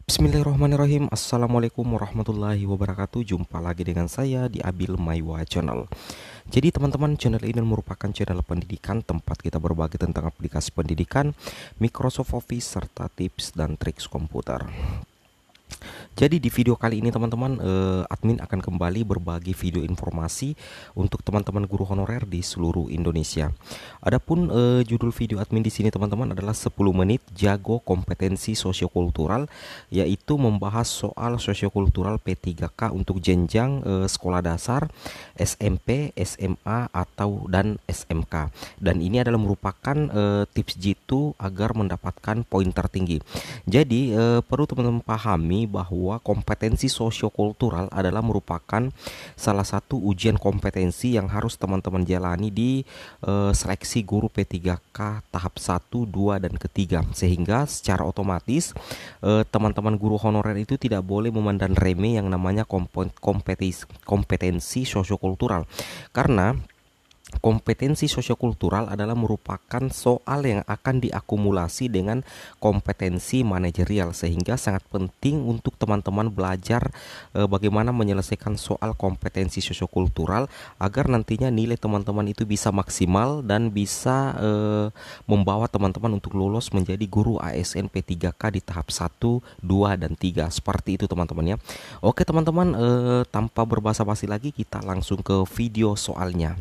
Bismillahirrahmanirrahim. Assalamualaikum warahmatullahi wabarakatuh. Jumpa lagi dengan saya di Abil Maiwa Channel. Jadi teman-teman, channel ini merupakan channel pendidikan tempat kita berbagi tentang aplikasi pendidikan, Microsoft Office, serta tips dan triks komputer. Jadi di video kali ini teman-teman, admin akan kembali berbagi video informasi untuk teman-teman guru honorer di seluruh Indonesia. Adapun judul video admin di sini teman-teman adalah 10 menit jago kompetensi sosiokultural, yaitu membahas soal sosiokultural P3K untuk jenjang sekolah dasar, SMP, SMA dan SMK. Dan ini adalah merupakan tips jitu agar mendapatkan poin tertinggi. Jadi perlu teman-teman pahami bahwa kompetensi sosiokultural adalah merupakan salah satu ujian kompetensi yang harus teman-teman jalani di seleksi guru P3K tahap 1, 2, dan ketiga. Sehingga secara otomatis teman-teman guru honorer itu tidak boleh memandang remeh yang namanya kompetensi sosiokultural. Karena kompetensi sosiokultural adalah merupakan soal yang akan diakumulasi dengan kompetensi manajerial, sehingga sangat penting untuk teman-teman belajar bagaimana menyelesaikan soal kompetensi sosiokultural agar nantinya nilai teman-teman itu bisa maksimal dan bisa membawa teman-teman untuk lolos menjadi guru ASN P3K di tahap 1, 2, dan 3. Seperti itu teman-teman ya. Oke teman-teman, tanpa berbasa-basi lagi kita langsung ke video soalnya.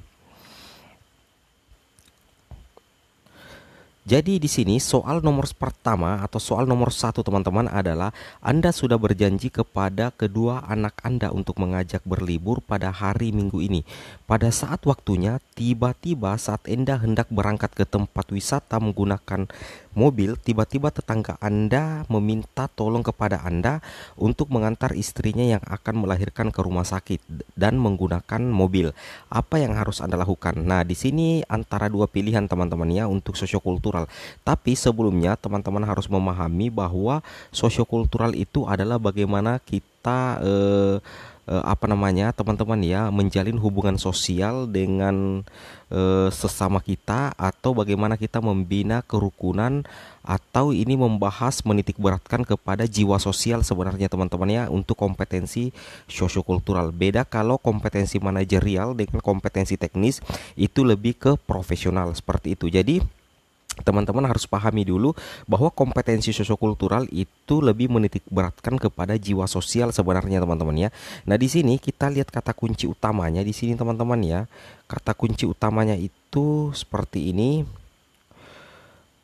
Jadi di sini soal nomor pertama atau soal nomor 1 teman-teman adalah Anda sudah berjanji kepada kedua anak Anda untuk mengajak berlibur pada hari Minggu ini. Pada saat waktunya, tiba-tiba saat Anda hendak berangkat ke tempat wisata menggunakan mobil, tiba-tiba tetangga Anda meminta tolong kepada Anda untuk mengantar istrinya yang akan melahirkan ke rumah sakit dan menggunakan mobil. Apa yang harus Anda lakukan? Nah, di sini antara dua pilihan teman-teman ya untuk sosiokultural. Tapi sebelumnya teman-teman harus memahami bahwa sosiokultural itu adalah bagaimana kita teman-teman ya menjalin hubungan sosial dengan sesama kita, atau bagaimana kita membina kerukunan, atau ini membahas menitik beratkan kepada jiwa sosial sebenarnya teman-teman ya untuk kompetensi sosiokultural. Beda kalau kompetensi manajerial dengan kompetensi teknis itu lebih ke profesional seperti itu. Jadi teman-teman harus pahami dulu bahwa kompetensi sosiokultural itu lebih menitik beratkan kepada jiwa sosial sebenarnya teman-teman ya. Nah, di sini kita lihat kata kunci utamanya di sini teman-teman ya. Kata kunci utamanya itu seperti ini.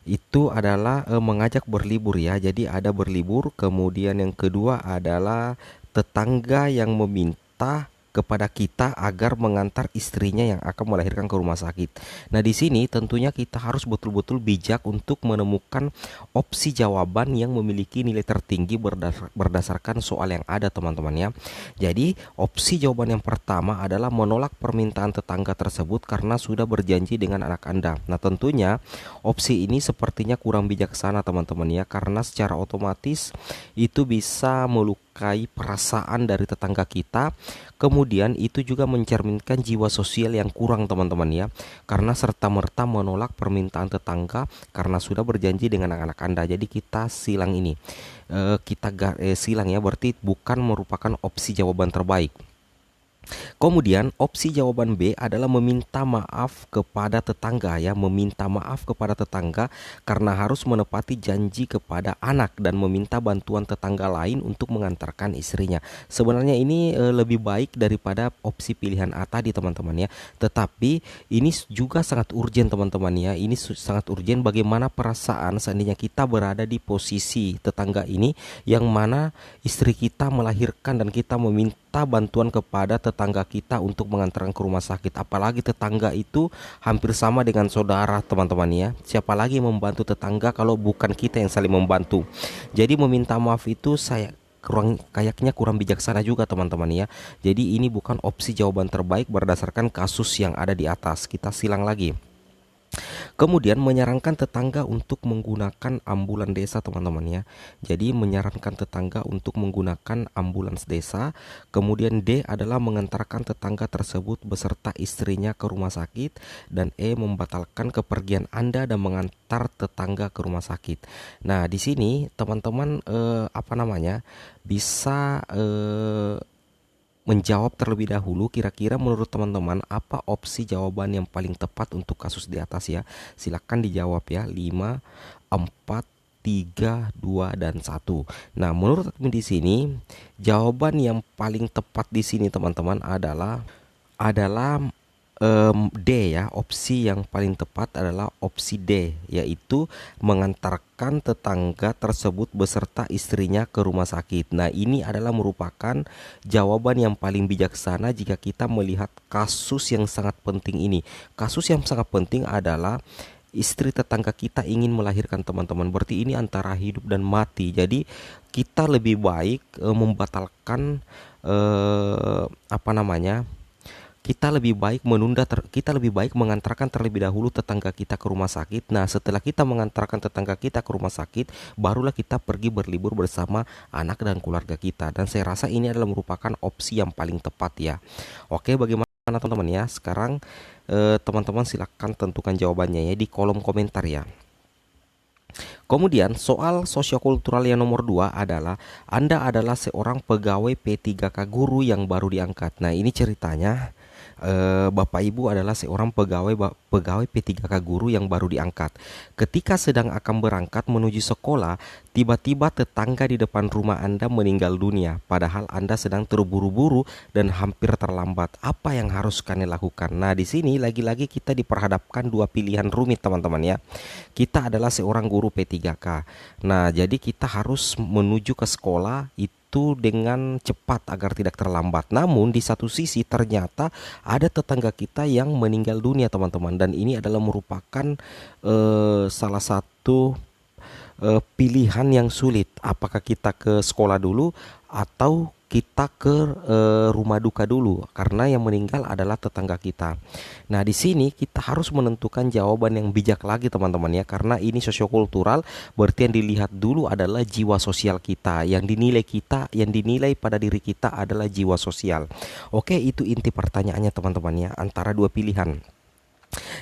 Itu adalah mengajak berlibur ya. Jadi ada berlibur, kemudian yang kedua adalah tetangga yang meminta kepada kita agar mengantar istrinya yang akan melahirkan ke rumah sakit. Nah, di sini tentunya kita harus betul-betul bijak untuk menemukan opsi jawaban yang memiliki nilai tertinggi berdasarkan soal yang ada teman-teman ya. Jadi, opsi jawaban yang pertama adalah menolak permintaan tetangga tersebut karena sudah berjanji dengan anak Anda. Nah, tentunya opsi ini sepertinya kurang bijaksana teman-teman ya, karena secara otomatis itu bisa melukai perasaan dari tetangga kita. Kemudian itu juga mencerminkan jiwa sosial yang kurang teman-teman ya, karena serta-merta menolak permintaan tetangga karena sudah berjanji dengan anak-anak Anda. Jadi kita silang ini, silang ya, berarti bukan merupakan opsi jawaban terbaik. Kemudian opsi jawaban B adalah meminta maaf kepada tetangga ya, meminta maaf kepada tetangga karena harus menepati janji kepada anak dan meminta bantuan tetangga lain untuk mengantarkan istrinya. Sebenarnya ini lebih baik daripada opsi pilihan A tadi teman-teman ya. Tetapi ini juga sangat urgent teman-teman ya. Ini sangat urgent bagaimana perasaan seandainya kita berada di posisi tetangga ini, yang mana istri kita melahirkan dan kita meminta bantuan kepada tetangga kita untuk mengantarkan ke rumah sakit. Apalagi tetangga itu hampir sama dengan saudara teman-teman ya. Siapa lagi yang membantu tetangga kalau bukan kita yang saling membantu. Jadi meminta maaf itu kayaknya kurang bijaksana juga teman-teman ya. Jadi ini bukan opsi jawaban terbaik berdasarkan kasus yang ada di atas. Kita silang lagi. Kemudian menyarankan tetangga untuk menggunakan ambulan desa teman-teman ya. Jadi menyarankan tetangga untuk menggunakan ambulans desa. Kemudian D adalah mengantarkan tetangga tersebut beserta istrinya ke rumah sakit. Dan E membatalkan kepergian Anda dan mengantar tetangga ke rumah sakit. Nah di sini teman-teman bisa menjawab terlebih dahulu kira-kira menurut teman-teman apa opsi jawaban yang paling tepat untuk kasus di atas ya. Silakan dijawab ya. 5, 4, 3, 2 dan 1. Nah, menurut admin di sini jawaban yang paling tepat di sini teman-teman adalah D ya. Opsi yang paling tepat adalah opsi D, yaitu mengantarkan tetangga tersebut beserta istrinya ke rumah sakit. Nah, ini adalah merupakan jawaban yang paling bijaksana jika kita melihat kasus yang sangat penting ini. Kasus yang sangat penting adalah istri tetangga kita ingin melahirkan teman-teman. Berarti ini antara hidup dan mati. Jadi kita lebih baik membatalkan eh, apa namanya kita lebih baik mengantarkan terlebih dahulu tetangga kita ke rumah sakit. Nah, setelah kita mengantarkan tetangga kita ke rumah sakit, barulah kita pergi berlibur bersama anak dan keluarga kita. Dan saya rasa ini adalah merupakan opsi yang paling tepat ya. Oke, bagaimana teman-teman ya? Sekarang teman-teman silakan tentukan jawabannya ya di kolom komentar ya. Kemudian soal sosiokultural yang nomor 2 adalah Anda adalah seorang pegawai P3K guru yang baru diangkat. Nah, ini ceritanya Bapak Ibu adalah seorang pegawai P3K guru yang baru diangkat. Ketika sedang akan berangkat menuju sekolah, tiba-tiba tetangga di depan rumah Anda meninggal dunia, padahal Anda sedang terburu-buru dan hampir terlambat. Apa yang harus kalian lakukan? Nah, di sini lagi-lagi kita diperhadapkan dua pilihan rumit, teman-teman ya. Kita adalah seorang guru P3K. Nah, jadi kita harus menuju ke sekolah itu dengan cepat agar tidak terlambat. Namun di satu sisi ternyata ada tetangga kita yang meninggal dunia teman-teman, dan ini adalah merupakan salah satu pilihan yang sulit. Apakah kita ke sekolah dulu atau kita ke rumah duka dulu, karena yang meninggal adalah tetangga kita. Nah, di sini kita harus menentukan jawaban yang bijak lagi teman-teman ya, karena ini sosiokultural, berarti yang dilihat dulu adalah jiwa sosial kita, yang dinilai pada diri kita adalah jiwa sosial. Oke, itu inti pertanyaannya teman-teman ya, antara dua pilihan.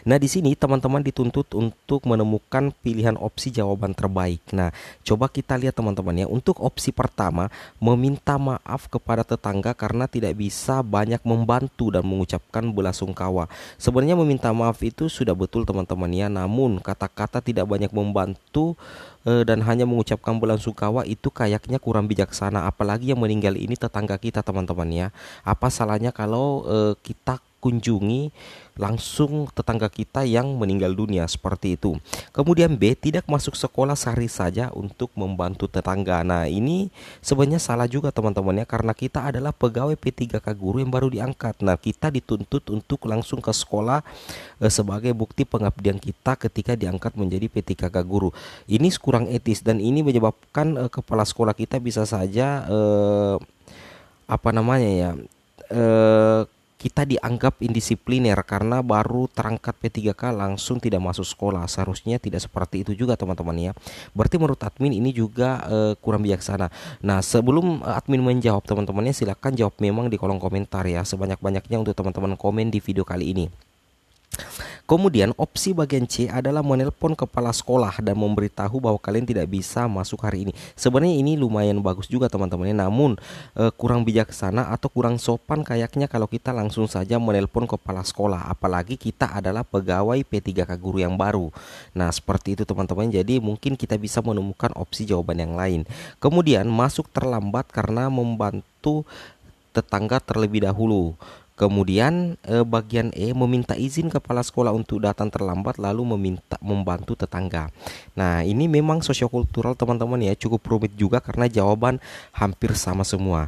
Nah, di sini teman-teman dituntut untuk menemukan pilihan opsi jawaban terbaik. Nah, coba kita lihat teman-teman ya. Untuk opsi pertama, meminta maaf kepada tetangga karena tidak bisa banyak membantu dan mengucapkan belasungkawa. Sebenarnya meminta maaf itu sudah betul teman-teman ya. Namun kata-kata tidak banyak membantu dan hanya mengucapkan belasungkawa itu kayaknya kurang bijaksana. Apalagi yang meninggal ini tetangga kita teman-teman ya. Apa salahnya kalau kita kunjungi langsung tetangga kita yang meninggal dunia seperti itu. Kemudian B, tidak masuk sekolah sehari saja untuk membantu tetangga. Nah, ini sebenarnya salah juga teman-teman ya, karena kita adalah pegawai P3K guru yang baru diangkat. Nah, kita dituntut untuk langsung ke sekolah sebagai bukti pengabdian kita ketika diangkat menjadi P3K guru. Ini kurang etis dan ini menyebabkan kepala sekolah kita bisa saja apa namanya ya kita dianggap indisipliner karena baru terangkat P3K langsung tidak masuk sekolah. Seharusnya tidak seperti itu juga teman-teman ya. Berarti menurut admin ini juga kurang bijaksana. Nah, sebelum admin menjawab teman-temannya, silakan jawab memang di kolom komentar ya, sebanyak-banyaknya untuk teman-teman komen di video kali ini. Kemudian opsi bagian C adalah menelpon kepala sekolah dan memberitahu bahwa kalian tidak bisa masuk hari ini. Sebenarnya ini lumayan bagus juga teman-teman, namun kurang bijaksana atau kurang sopan kayaknya kalau kita langsung saja menelpon kepala sekolah, apalagi kita adalah pegawai P3K guru yang baru. Nah, seperti itu teman-teman. Jadi mungkin kita bisa menemukan opsi jawaban yang lain. Kemudian masuk terlambat karena membantu tetangga terlebih dahulu. Kemudian bagian E, meminta izin kepala sekolah untuk datang terlambat lalu membantu tetangga. Nah, ini memang sosiokultural teman-teman ya, cukup rumit juga karena jawaban hampir sama semua.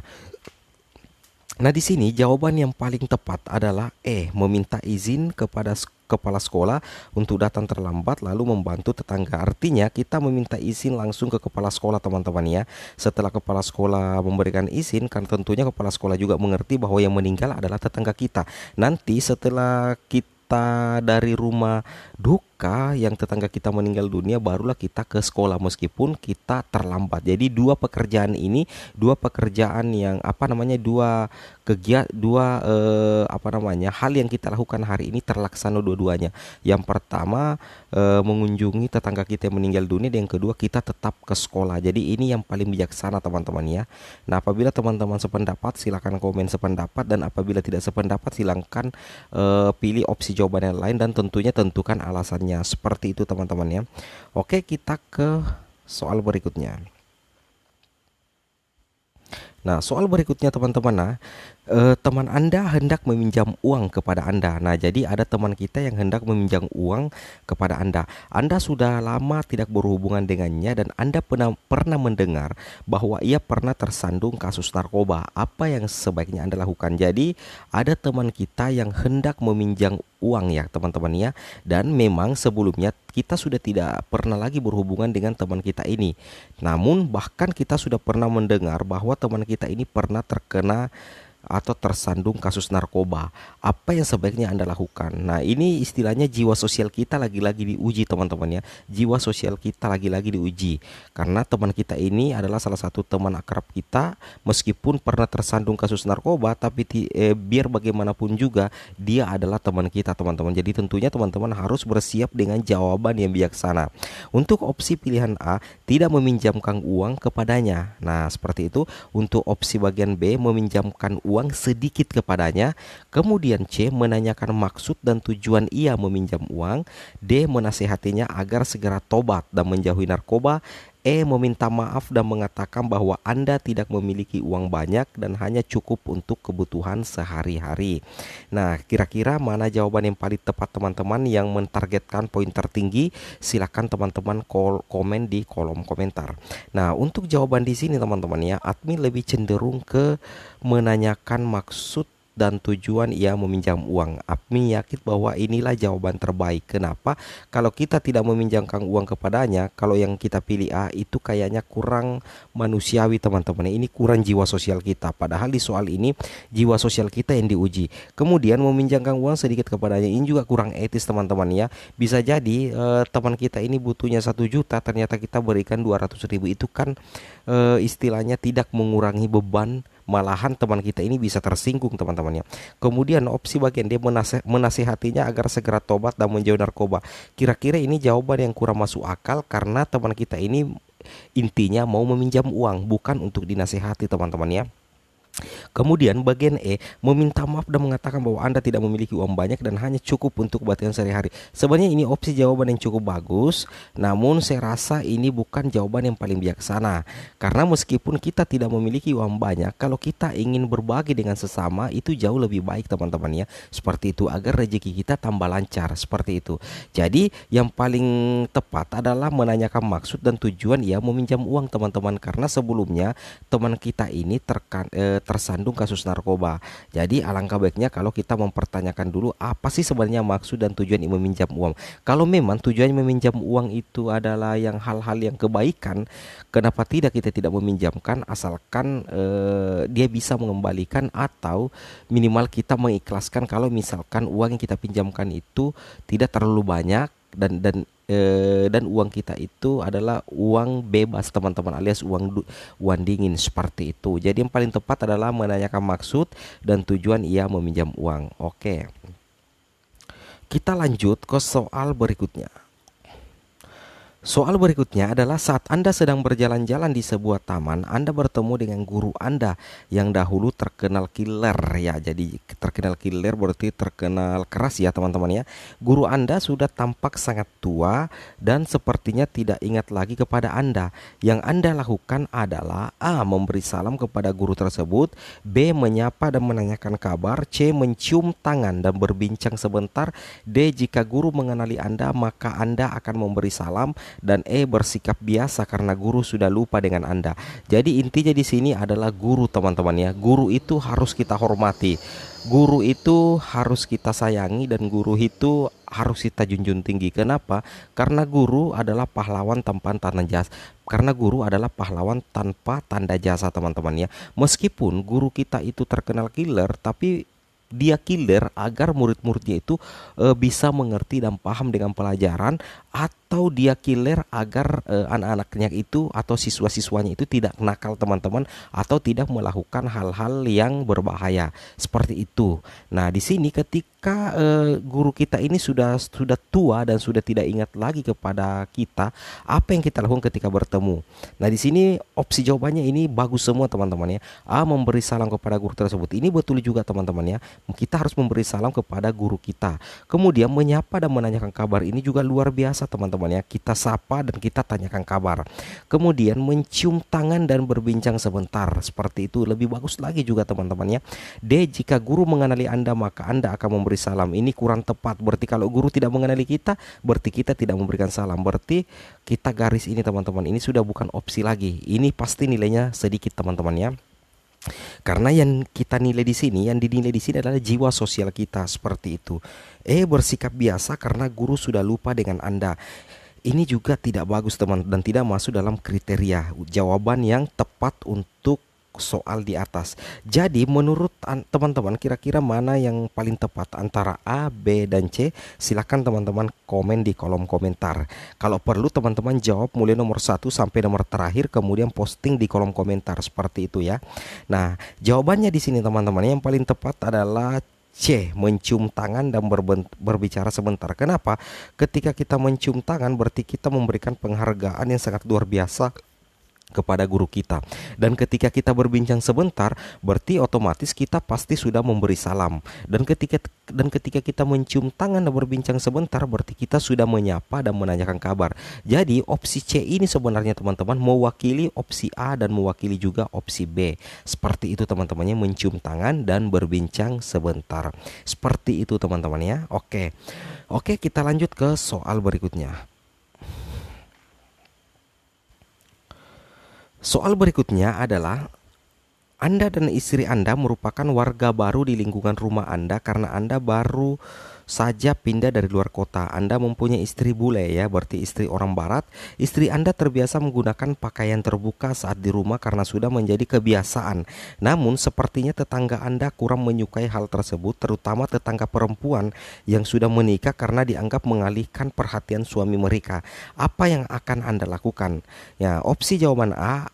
Nah, di sini jawaban yang paling tepat adalah E, meminta izin kepada kepala sekolah untuk datang terlambat lalu membantu tetangga. Artinya kita meminta izin langsung ke kepala sekolah teman-teman ya. Setelah kepala sekolah memberikan izin, kan tentunya kepala sekolah juga mengerti bahwa yang meninggal adalah tetangga kita. Nanti setelah kita dari rumah duka ketika yang tetangga kita meninggal dunia barulah kita ke sekolah meskipun kita terlambat. Jadi dua pekerjaan ini, dua pekerjaan yang apa namanya, dua kegiatan, dua apa namanya, hal yang kita lakukan hari ini terlaksana dua-duanya. Yang pertama mengunjungi tetangga kita yang meninggal dunia, dan yang kedua kita tetap ke sekolah. Jadi ini yang paling bijaksana teman-teman ya. Nah, apabila teman-teman sependapat silakan komen sependapat, dan apabila tidak sependapat silakan pilih opsi jawaban yang lain, dan tentunya tentukan alasannya. Seperti itu teman-teman ya. Oke, kita ke soal berikutnya. Nah, soal berikutnya teman-teman, teman Anda hendak meminjam uang kepada Anda. Nah, jadi ada teman kita yang hendak meminjam uang kepada Anda. Anda sudah lama tidak berhubungan dengannya dan Anda pernah mendengar bahwa ia pernah tersandung kasus narkoba. Apa yang sebaiknya Anda lakukan? Jadi, ada teman kita yang hendak meminjam uang ya teman-teman ya. Dan memang sebelumnya kita sudah tidak pernah lagi berhubungan dengan teman kita ini. Namun bahkan kita sudah pernah mendengar bahwa teman kita ini pernah terkena atau tersandung kasus narkoba. Apa yang sebaiknya Anda lakukan? Nah, ini istilahnya jiwa sosial kita lagi-lagi diuji teman-teman ya. Jiwa sosial kita lagi-lagi diuji. Karena teman kita ini adalah salah satu teman akrab kita, meskipun pernah tersandung kasus narkoba, tapi biar bagaimanapun juga dia adalah teman kita teman-teman. Jadi tentunya teman-teman harus bersiap dengan jawaban yang bijaksana. Untuk opsi pilihan A, tidak meminjamkan uang kepadanya. Nah, seperti itu. Untuk opsi bagian B, meminjamkan uang sedikit kepadanya. Kemudian C, menanyakan maksud dan tujuan ia meminjam uang. D, menasihatinya agar segera tobat dan menjauhi narkoba. E, meminta maaf dan mengatakan bahwa Anda tidak memiliki uang banyak dan hanya cukup untuk kebutuhan sehari-hari. Nah, kira-kira mana jawaban yang paling tepat teman-teman yang mentargetkan poin tertinggi? Silakan teman-teman komen di kolom komentar. Nah, untuk jawaban di sini teman-teman ya, admin lebih cenderung ke menanyakan maksud dan tujuan ia meminjam uang. Admin yakin bahwa inilah jawaban terbaik. Kenapa? Kalau kita tidak meminjamkan uang kepadanya, kalau yang kita pilih A itu kayaknya kurang manusiawi teman-teman. Ini kurang jiwa sosial kita. Padahal di soal ini jiwa sosial kita yang diuji. Kemudian meminjamkan uang sedikit kepadanya ini juga kurang etis teman-teman ya. Bisa jadi teman kita ini butuhnya 1 juta, ternyata kita berikan 200.000. Itu kan istilahnya tidak mengurangi beban, malahan teman kita ini bisa tersinggung teman-temannya. Kemudian opsi bagian dia menasihatinya agar segera tobat dan menjauhi narkoba. Kira-kira ini jawaban yang kurang masuk akal karena teman kita ini intinya mau meminjam uang, bukan untuk dinasihati teman-teman ya. Kemudian bagian E, meminta maaf dan mengatakan bahwa Anda tidak memiliki uang banyak dan hanya cukup untuk kebutuhan sehari-hari. Sebenarnya ini opsi jawaban yang cukup bagus, namun saya rasa ini bukan jawaban yang paling bijaksana. Karena meskipun kita tidak memiliki uang banyak, kalau kita ingin berbagi dengan sesama itu jauh lebih baik teman-teman ya. Seperti itu, agar rezeki kita tambah lancar, seperti itu. Jadi yang paling tepat adalah menanyakan maksud dan tujuan ia meminjam uang teman-teman. Karena sebelumnya teman kita ini tersandung kasus narkoba. Jadi alangkah baiknya kalau kita mempertanyakan dulu apa sih sebenarnya maksud dan tujuan meminjam uang. Kalau memang tujuannya meminjam uang itu adalah yang hal-hal yang kebaikan, kenapa tidak kita tidak meminjamkan, asalkan dia bisa mengembalikan atau minimal kita mengikhlaskan kalau misalkan uang yang kita pinjamkan itu tidak terlalu banyak dan uang kita itu adalah uang bebas teman-teman, alias uang dingin, seperti itu. Jadi yang paling tepat adalah menanyakan maksud dan tujuan ia meminjam uang. Oke, kita lanjut ke soal berikutnya. Soal berikutnya adalah saat Anda sedang berjalan-jalan di sebuah taman, Anda bertemu dengan guru Anda yang dahulu terkenal killer ya. Jadi terkenal killer berarti terkenal keras ya teman-teman ya. Guru Anda sudah tampak sangat tua dan sepertinya tidak ingat lagi kepada Anda. Yang Anda lakukan adalah A, memberi salam kepada guru tersebut, B, menyapa dan menanyakan kabar, C, mencium tangan dan berbincang sebentar, D, jika guru mengenali Anda maka Anda akan memberi salam, dan E, bersikap biasa karena guru sudah lupa dengan Anda. Jadi intinya di sini adalah guru teman-teman ya. Guru itu harus kita hormati. Guru itu harus kita sayangi dan guru itu harus kita junjung tinggi. Kenapa? Karena guru adalah pahlawan tanpa tanda jasa. Karena guru adalah pahlawan tanpa tanda jasa teman-teman ya. Meskipun guru kita itu terkenal killer, tapi dia killer agar murid-muridnya itu bisa mengerti dan paham dengan pelajaran, atau dia killer agar anak-anaknya itu atau siswa-siswanya itu tidak nakal teman-teman, atau tidak melakukan hal-hal yang berbahaya seperti itu. Nah, di sini ketika guru kita ini sudah tua dan sudah tidak ingat lagi kepada kita, apa yang kita lakukan ketika bertemu? Nah, di sini opsi jawabannya ini bagus semua teman-teman ya. A, memberi salam kepada guru tersebut. Ini betul juga teman-teman ya. Kita harus memberi salam kepada guru kita. Kemudian menyapa dan menanyakan kabar, ini juga luar biasa teman-teman ya. Kita sapa dan kita tanyakan kabar. Kemudian mencium tangan dan berbincang sebentar, seperti itu lebih bagus lagi juga teman-teman ya. D, jika guru mengenali Anda maka Anda akan memberi salam. Ini kurang tepat. Berarti kalau guru tidak mengenali kita, berarti kita tidak memberikan salam. Berarti kita garis ini teman-teman. Ini sudah bukan opsi lagi. Ini pasti nilainya sedikit teman-teman ya. Karena yang kita nilai di sini, yang dinilai di sini adalah jiwa sosial kita, seperti itu. Bersikap biasa karena guru sudah lupa dengan Anda. Ini juga tidak bagus teman, dan tidak masuk dalam kriteria jawaban yang tepat untuk soal di atas. Jadi menurut teman-teman kira-kira mana yang paling tepat antara A, B, dan C? Silakan teman-teman komen di kolom komentar. Kalau perlu teman-teman jawab mulai nomor 1 sampai nomor terakhir, kemudian posting di kolom komentar seperti itu ya. Nah, jawabannya di sini teman-teman yang paling tepat adalah C, mencium tangan dan berbicara sebentar. Kenapa? Ketika kita mencium tangan berarti kita memberikan penghargaan yang sangat luar biasa kepada guru kita. Dan ketika kita berbincang sebentar, berarti otomatis kita pasti sudah memberi salam. Dan ketika kita mencium tangan dan berbincang sebentar, berarti kita sudah menyapa dan menanyakan kabar. Jadi opsi C ini sebenarnya teman-teman mewakili opsi A dan mewakili juga opsi B. Seperti itu teman-temannya, mencium tangan dan berbincang sebentar. Seperti itu teman-teman ya. Oke, kita lanjut ke soal berikutnya. Soal berikutnya adalah Anda dan istri Anda merupakan warga baru di lingkungan rumah Anda karena Anda baru saja pindah dari luar kota. Anda mempunyai istri bule ya, berarti istri orang barat. Istri Anda terbiasa menggunakan pakaian terbuka saat di rumah karena sudah menjadi kebiasaan. Namun sepertinya tetangga Anda kurang menyukai hal tersebut, terutama tetangga perempuan yang sudah menikah karena dianggap mengalihkan perhatian suami mereka. Apa yang akan Anda lakukan? Ya, opsi jawaban A,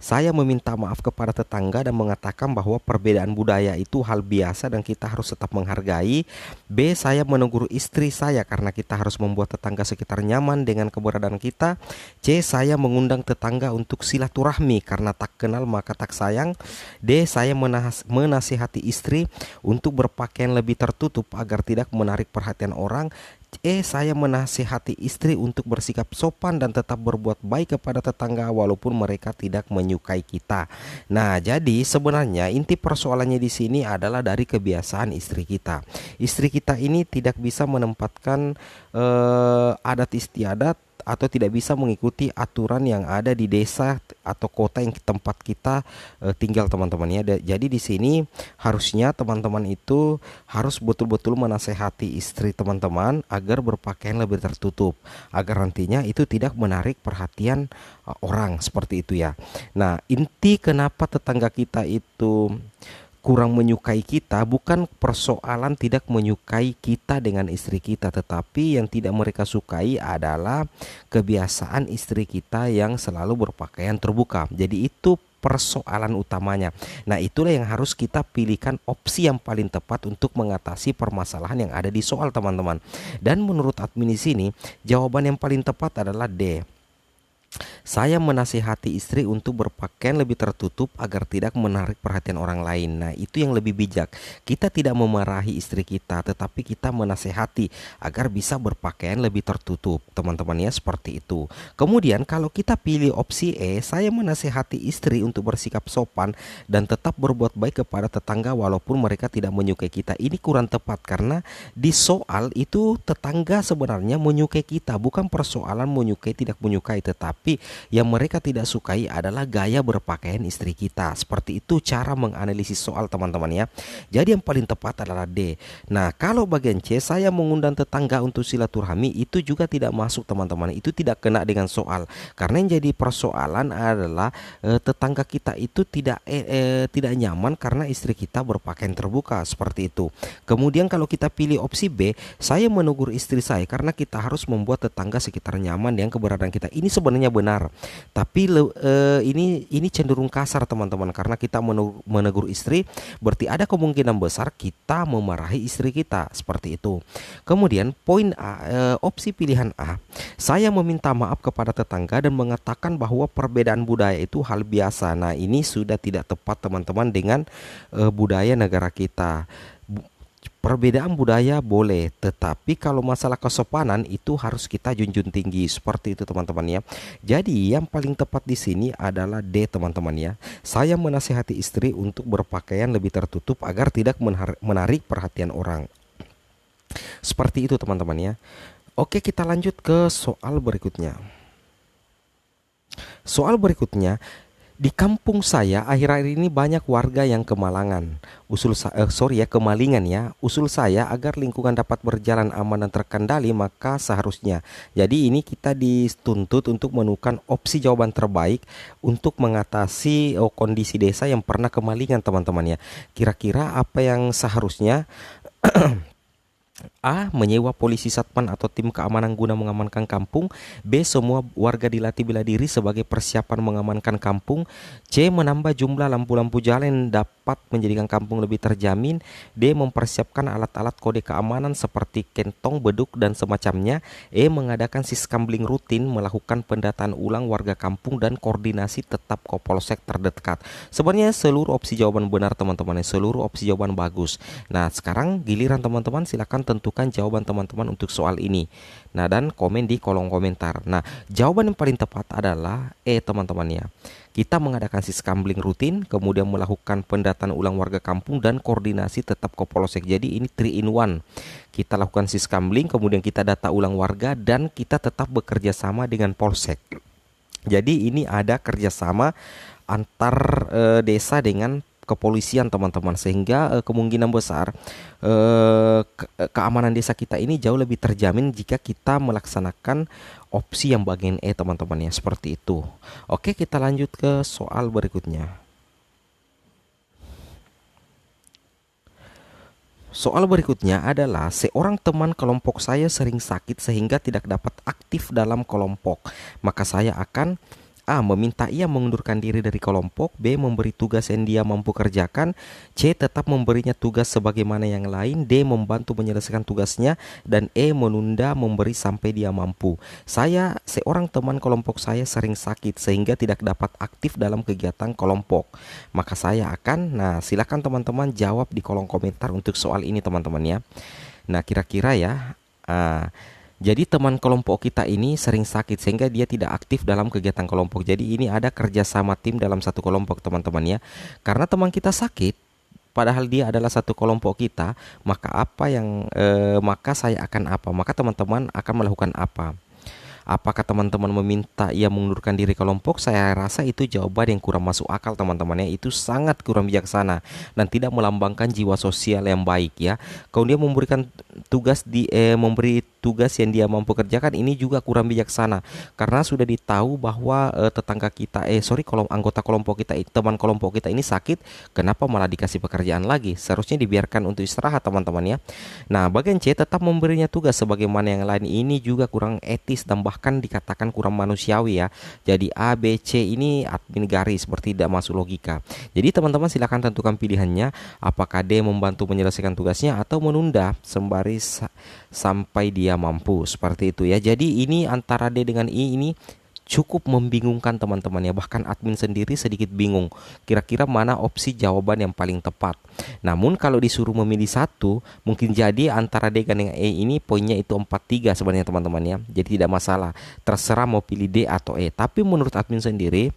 saya meminta maaf kepada tetangga dan mengatakan bahwa perbedaan budaya itu hal biasa dan kita harus tetap menghargai. B, saya menegur istri saya karena kita harus membuat tetangga sekitar nyaman dengan keberadaan kita. C, saya mengundang tetangga untuk silaturahmi karena tak kenal maka tak sayang. D, saya menasihati istri untuk berpakaian lebih tertutup agar tidak menarik perhatian orang. Saya menasihati istri untuk bersikap sopan dan tetap berbuat baik kepada tetangga walaupun mereka tidak menyukai kita. Nah, jadi sebenarnya inti persoalannya di sini adalah dari kebiasaan istri kita. Istri kita ini tidak bisa menempatkan adat istiadat atau tidak bisa mengikuti aturan yang ada di desa atau kota yang tempat kita tinggal teman-teman ya. Jadi di sini harusnya teman-teman itu harus betul-betul menasehati istri teman-teman agar berpakaian lebih tertutup, agar nantinya itu tidak menarik perhatian orang, seperti itu ya. Nah, inti kenapa tetangga kita itu kurang menyukai kita bukan persoalan tidak menyukai kita dengan istri kita, tetapi yang tidak mereka sukai adalah kebiasaan istri kita yang selalu berpakaian terbuka. Jadi itu persoalan utamanya. Nah, itulah yang harus kita pilihkan opsi yang paling tepat untuk mengatasi permasalahan yang ada di soal teman-teman. Dan menurut admin di sini, jawaban yang paling tepat adalah D. Saya menasihati istri untuk berpakaian lebih tertutup agar tidak menarik perhatian orang lain. Nah, itu yang lebih bijak. Kita tidak memarahi istri kita, tetapi kita menasihati agar bisa berpakaian lebih tertutup. Teman-teman ya, seperti itu. Kemudian kalau kita pilih opsi E, saya menasihati istri untuk bersikap sopan dan tetap berbuat baik kepada tetangga walaupun mereka tidak menyukai kita. Ini kurang tepat karena di soal itu tetangga sebenarnya menyukai kita, bukan persoalan menyukai tidak menyukai, tetapi Tetapi yang mereka tidak sukai adalah gaya berpakaian istri kita. Seperti itu cara menganalisis soal, teman-teman ya. Jadi yang paling tepat adalah D. Nah, kalau bagian C, saya mengundang tetangga untuk silaturahmi, itu juga tidak masuk, teman-teman. Itu tidak kena dengan soal. Karena yang jadi persoalan adalah tetangga kita itu tidak nyaman karena istri kita berpakaian terbuka, seperti itu. Kemudian kalau kita pilih opsi B, saya menegur istri saya karena kita harus membuat tetangga sekitar nyaman dengan keberadaan kita. Ini sebenarnya benar, tapi ini cenderung kasar, teman-teman, karena kita menegur istri berarti ada kemungkinan besar kita memarahi istri kita, seperti itu. Kemudian poin A, opsi pilihan A, saya meminta maaf kepada tetangga dan mengatakan bahwa perbedaan budaya itu hal biasa. Nah, ini sudah tidak tepat, teman-teman, dengan budaya negara kita. Perbedaan budaya boleh, tetapi kalau masalah kesopanan itu harus kita junjung tinggi, seperti itu, teman-teman ya. Jadi yang paling tepat di sini adalah D, teman-teman ya. Saya menasihati istri untuk berpakaian lebih tertutup agar tidak menarik perhatian orang. Seperti itu, teman-teman ya. Oke, kita lanjut ke soal berikutnya. Soal berikutnya, di kampung saya akhir-akhir ini banyak warga yang kemalangan. Kemalingan ya. Usul saya agar lingkungan dapat berjalan aman dan terkendali, maka seharusnya. Jadi ini kita dituntut untuk menemukan opsi jawaban terbaik untuk mengatasi kondisi desa yang pernah kemalingan, teman-teman ya. Kira-kira apa yang seharusnya? A. Menyewa polisi satpam atau tim keamanan guna mengamankan kampung. B. Semua warga dilatih bela diri sebagai persiapan mengamankan kampung. C. Menambah jumlah lampu-lampu jalan yang dapat menjadikan kampung lebih terjamin. D. Mempersiapkan alat-alat kode keamanan seperti kentong, beduk, dan semacamnya. E. Mengadakan siskambling rutin, melakukan pendataan ulang warga kampung, dan koordinasi tetap ke polsek terdekat. Sebenarnya seluruh opsi jawaban benar, teman-teman. Seluruh opsi jawaban bagus. Nah, sekarang giliran teman-teman, silakan tentukan jawaban teman-teman untuk soal ini. Nah, dan komen di kolom komentar. Nah, jawaban yang paling tepat adalah E, teman-teman ya. Kita mengadakan siskambling rutin, kemudian melakukan pendataan ulang warga kampung, dan koordinasi tetap ke polsek. Jadi ini 3 in 1. Kita lakukan siskambling, kemudian kita data ulang warga, dan kita tetap bekerja sama dengan polsek. Jadi ini ada kerjasama antar desa dengan kepolisian, teman-teman, sehingga kemungkinan besar keamanan desa kita ini jauh lebih terjamin jika kita melaksanakan opsi yang bagian E, teman-teman ya, seperti itu. Oke, kita lanjut ke soal berikutnya. Soal berikutnya adalah seorang teman kelompok saya sering sakit sehingga tidak dapat aktif dalam kelompok. Maka saya akan A. Meminta ia mengundurkan diri dari kelompok. B. Memberi tugas yang dia mampu kerjakan. C. Tetap memberinya tugas sebagaimana yang lain. D. Membantu menyelesaikan tugasnya. Dan E. Menunda memberi sampai dia mampu. Seorang teman kelompok saya sering sakit sehingga tidak dapat aktif dalam kegiatan kelompok. Maka saya akan, silakan teman-teman jawab di kolom komentar untuk soal ini, teman-teman ya. Nah, kira-kira ya, jadi teman kelompok kita ini sering sakit sehingga dia tidak aktif dalam kegiatan kelompok. Jadi ini ada kerjasama tim dalam satu kelompok, teman-teman ya. Karena teman kita sakit, padahal dia adalah satu kelompok kita, maka saya akan apa? Maka teman-teman akan melakukan apa? Apakah teman-teman meminta ia mengundurkan diri kelompok? Saya rasa itu jawaban yang kurang masuk akal, teman-teman ya. Itu sangat kurang bijaksana dan tidak melambangkan jiwa sosial yang baik ya. Kemudian memberi tugas yang dia mampu kerjakan, ini juga kurang bijaksana karena sudah ditahu bahwa anggota kelompok kita, teman kelompok kita ini sakit. Kenapa malah dikasih pekerjaan lagi? Seharusnya dibiarkan untuk istirahat, teman-teman ya. Nah, bagian C, tetap memberinya tugas sebagaimana yang lain, ini juga kurang etis dan bahkan dikatakan kurang manusiawi ya. Jadi A, B, C ini admin garis seperti tidak masuk logika. Jadi teman-teman silakan tentukan pilihannya. Apakah D, membantu menyelesaikan tugasnya, atau menunda sembari sampai dia mampu, seperti itu ya. Jadi ini antara D dengan I ini cukup membingungkan, teman-teman ya. Bahkan admin sendiri sedikit bingung kira-kira mana opsi jawaban yang paling tepat. Namun kalau disuruh memilih satu, mungkin jadi antara D dengan E ini poinnya itu 4-3 sebenarnya, teman-teman ya. Jadi tidak masalah, terserah mau pilih D atau E. Tapi menurut admin sendiri,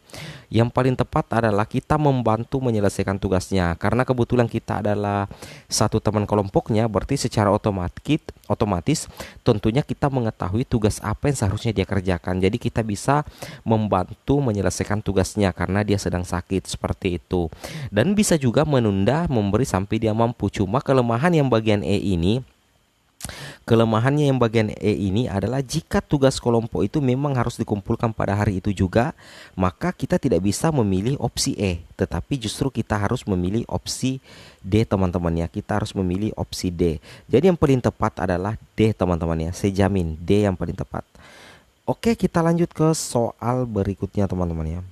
yang paling tepat adalah kita membantu menyelesaikan tugasnya. Karena kebetulan kita adalah satu teman kelompoknya, berarti secara otomatis tentunya kita mengetahui tugas apa yang seharusnya dia kerjakan. Jadi kita bisa membantu menyelesaikan tugasnya karena dia sedang sakit seperti itu. Dan bisa juga menunda memberi sampai dia mampu. Cuma kelemahannya yang bagian E ini adalah jika tugas kelompok itu memang harus dikumpulkan pada hari itu juga, maka kita tidak bisa memilih opsi E, tetapi justru kita harus memilih opsi D teman-teman ya. Kita harus memilih opsi D. Jadi yang paling tepat adalah D teman-teman ya. Saya jamin D yang paling tepat. Oke, kita lanjut ke soal berikutnya teman-teman ya.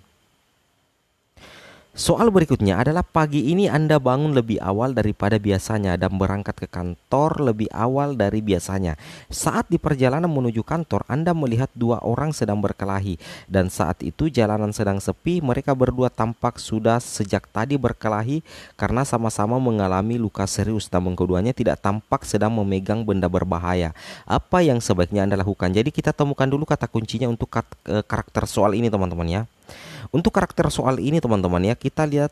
Soal berikutnya adalah pagi ini Anda bangun lebih awal daripada biasanya dan berangkat ke kantor lebih awal dari biasanya. Saat di perjalanan menuju kantor, Anda melihat dua orang sedang berkelahi dan saat itu jalanan sedang sepi. Mereka berdua tampak sudah sejak tadi berkelahi karena sama-sama mengalami luka serius, namun keduanya tidak tampak sedang memegang benda berbahaya. Apa yang sebaiknya Anda lakukan? Jadi kita temukan dulu kata kuncinya untuk karakter soal ini teman-teman ya. Untuk karakter soal ini teman-teman ya, kita lihat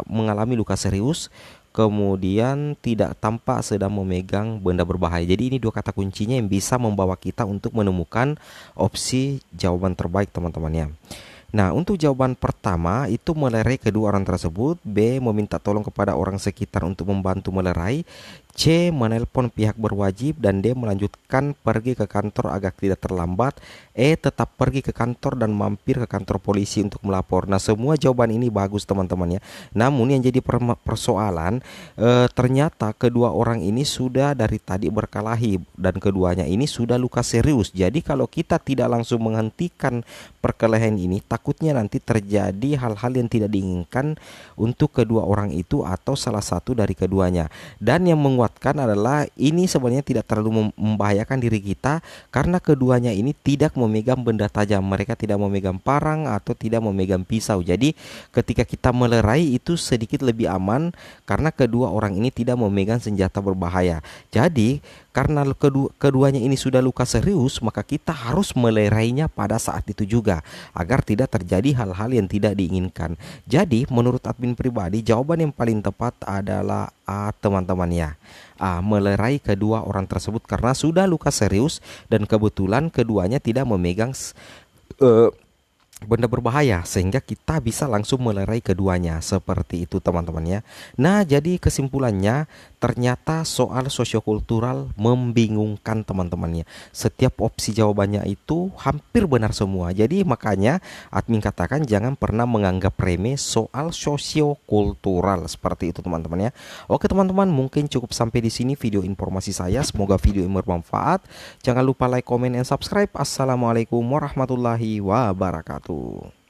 mengalami luka serius, kemudian tidak tampak sedang memegang benda berbahaya. Jadi ini dua kata kuncinya yang bisa membawa kita untuk menemukan opsi jawaban terbaik teman-teman ya. Nah, untuk jawaban pertama itu melerai kedua orang tersebut, B meminta tolong kepada orang sekitar untuk membantu melerai, C menelpon pihak berwajib, dan D melanjutkan pergi ke kantor agar tidak terlambat, E tetap pergi ke kantor dan mampir ke kantor polisi untuk melapor. Nah, semua jawaban ini bagus teman-teman ya. Namun yang jadi persoalan ternyata kedua orang ini sudah dari tadi berkelahi dan keduanya ini sudah luka serius. Jadi kalau kita tidak langsung menghentikan perkelahian ini, takutnya nanti terjadi hal-hal yang tidak diinginkan untuk kedua orang itu atau salah satu dari keduanya. Dan yang menguatkan adalah ini sebenarnya tidak terlalu membahayakan diri kita karena keduanya ini tidak memegang benda tajam. Mereka tidak memegang parang atau tidak memegang pisau. Jadi ketika kita melerai itu sedikit lebih aman karena kedua orang ini tidak memegang senjata berbahaya. Jadi karena keduanya ini sudah luka serius, maka kita harus melerainya pada saat itu juga agar tidak terjadi hal-hal yang tidak diinginkan. Jadi menurut admin pribadi jawaban yang paling tepat adalah A teman-teman ya. A, melerai kedua orang tersebut karena sudah luka serius dan kebetulan keduanya tidak memegang benda berbahaya sehingga kita bisa langsung melerai keduanya. Seperti itu teman-teman ya. Nah, jadi kesimpulannya ternyata soal sosiokultural membingungkan teman-teman ya. Setiap opsi jawabannya itu hampir benar semua. Jadi makanya admin katakan jangan pernah menganggap remeh soal sosiokultural. Seperti itu teman-teman ya. Oke teman-teman, mungkin cukup sampai di sini video informasi saya. Semoga video ini bermanfaat. Jangan lupa like, comment, and subscribe. Assalamualaikum warahmatullahi wabarakatuh.